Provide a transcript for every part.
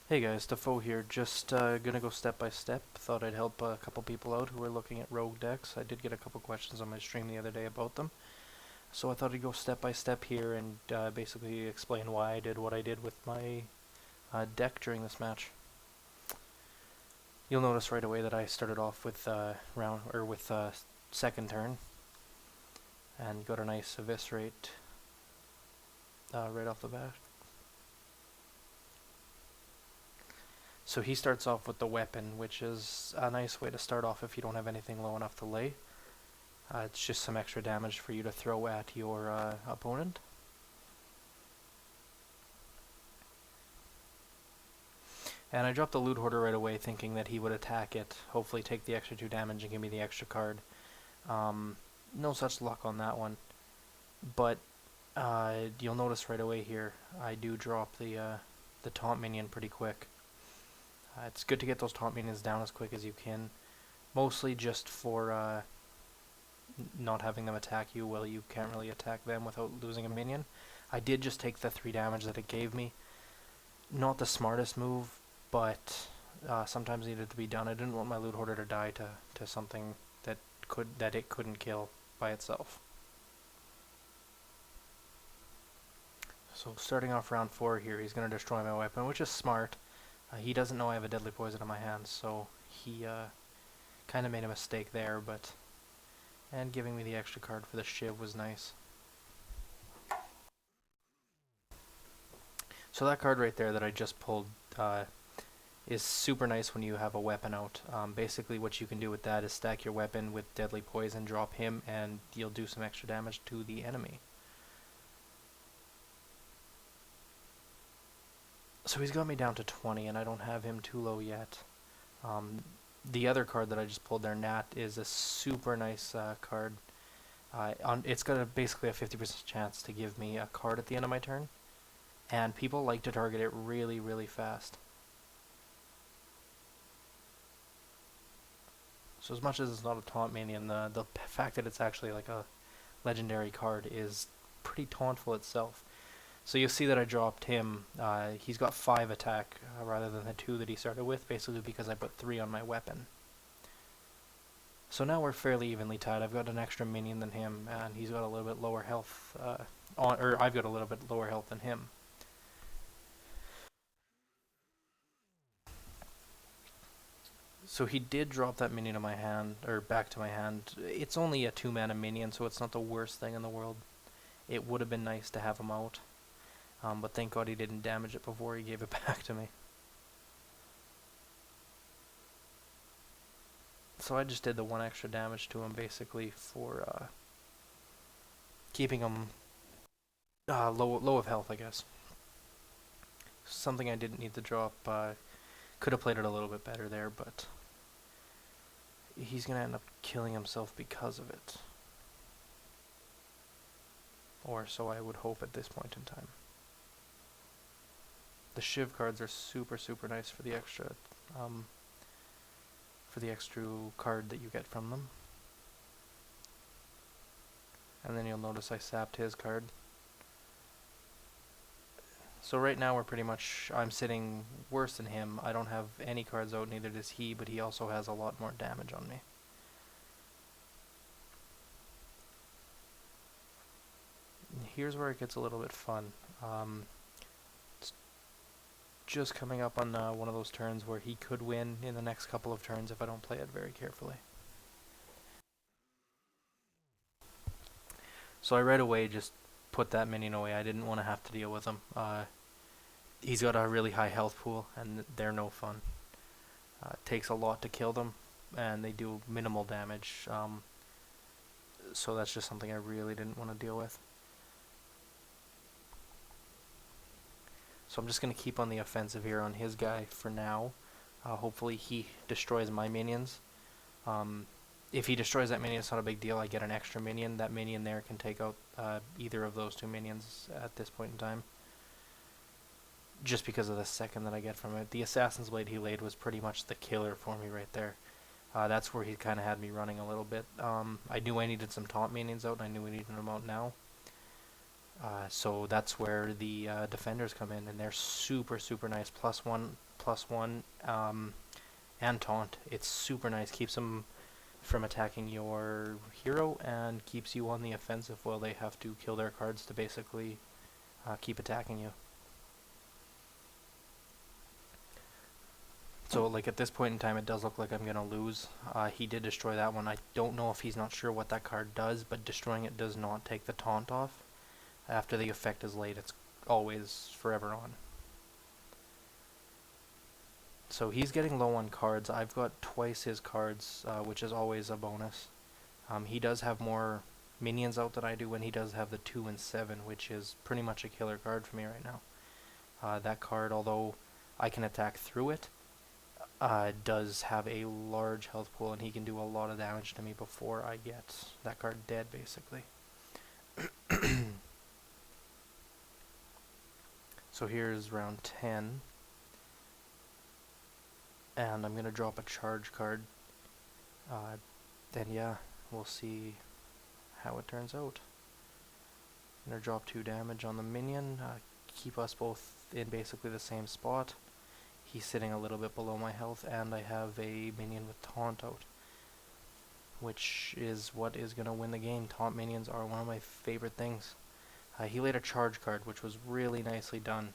Hey guys, Defoe here. Just gonna go step by step. Thought I'd help a couple people out who are looking at rogue decks. I did get a couple questions on my stream the other day about them, so I thought I'd go step by step here and basically explain why I did what I did with my deck during this match. You'll notice right away that I started off with second turn and got a nice eviscerate right off the bat. So he starts off with the weapon, which is a nice way to start off if you don't have anything low enough to lay. It's just some extra damage for you to throw at your opponent. And I dropped the Loot Hoarder right away thinking that he would attack it, hopefully take the extra 2 damage and give me the extra card. No such luck on that one. But you'll notice right away here, I do drop the taunt minion pretty quick. It's good to get those taunt minions down as quick as you can, mostly just for not having them attack you. Well, you can't really attack them without losing a minion. I did just take the 3 damage that it gave me. Not the smartest move, but sometimes needed to be done. I didn't want my Loot Hoarder to die to something that it couldn't kill by itself. So starting off round 4 here, he's going to destroy my weapon, which is smart. He doesn't know I have a deadly poison in my hand, so he kind of made a mistake there, and giving me the extra card for the shiv was nice. So that card right there that I just pulled is super nice when you have a weapon out. Basically what you can do with that is stack your weapon with deadly poison, drop him, and you'll do some extra damage to the enemy. So he's got me down to 20, and I don't have him too low yet. The other card that I just pulled there, Nat, is a super nice card. It's got basically a 50% chance to give me a card at the end of my turn, and people like to target it really, really fast. So as much as it's not a taunt minion, the fact that it's actually like a legendary card is pretty tauntful itself. So you'll see that I dropped him. He's got 5 attack rather than the 2 that he started with, basically because I put 3 on my weapon. So now we're fairly evenly tied. I've got an extra minion than him, and he's got a little bit lower health, or I've got a little bit lower health than him. So he did drop that minion to my hand, or back to my hand. It's only a 2-mana minion, so it's not the worst thing in the world. It would have been nice to have him out. But thank God he didn't damage it before he gave it back to me. So I just did the 1 extra damage to him basically for keeping him low of health, I guess. Something I didn't need to drop. Could have played it a little bit better there, but he's going to end up killing himself because of it. Or so I would hope at this point in time. The shiv cards are super, super nice for the extra card that you get from them. And then you'll notice I sapped his card. So right now I'm sitting worse than him. I don't have any cards out, neither does he, but he also has a lot more damage on me. Here's where it gets a little bit fun. Just coming up on one of those turns where he could win in the next couple of turns if I don't play it very carefully. So I right away just put that minion away. I didn't want to have to deal with him. He's got a really high health pool, and they're no fun. It takes a lot to kill them, and they do minimal damage. So that's just something I really didn't want to deal with. So I'm just going to keep on the offensive here on his guy for now. Hopefully he destroys my minions. If he destroys that minion, it's not a big deal. I get an extra minion. That minion there can take out either of those 2 minions at this point in time, just because of the second that I get from it. The Assassin's Blade he laid was pretty much the killer for me right there. That's where he kind of had me running a little bit. I knew I needed some taunt minions out, and I knew we needed them out now. So that's where the defenders come in, and they're super, super nice. +1, +1, and taunt. It's super nice. Keeps them from attacking your hero and keeps you on the offensive while they have to kill their cards to basically keep attacking you. So, like, at this point in time, it does look like I'm going to lose. He did destroy that one. I don't know if he's not sure what that card does, but destroying it does not take the taunt off. After the effect is laid, it's always forever on. So he's getting low on cards. I've got twice his cards, which is always a bonus. He does have more minions out than I do, and he does have the 2 and 7, which is pretty much a killer card for me right now. That card, although I can attack through it, does have a large health pool, and he can do a lot of damage to me before I get that card dead, basically. So here's round 10, and I'm going to drop a charge card. Then yeah, we'll see how it turns out. I'm going to drop 2 damage on the minion, keep us both in basically the same spot. He's sitting a little bit below my health, and I have a minion with taunt out, which is what is going to win the game. Taunt minions are one of my favorite things. He laid a charge card, which was really nicely done.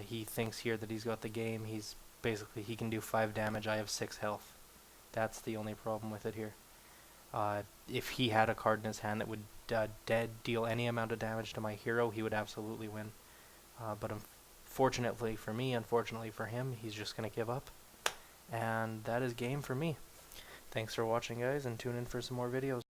He thinks here that he's got the game. He's basically, he can do 5 damage. I have 6 health. That's the only problem with it here. If he had a card in his hand that would deal any amount of damage to my hero, he would absolutely win. But fortunately for me, unfortunately for him, he's just going to give up. And that is game for me. Thanks for watching, guys, and tune in for some more videos.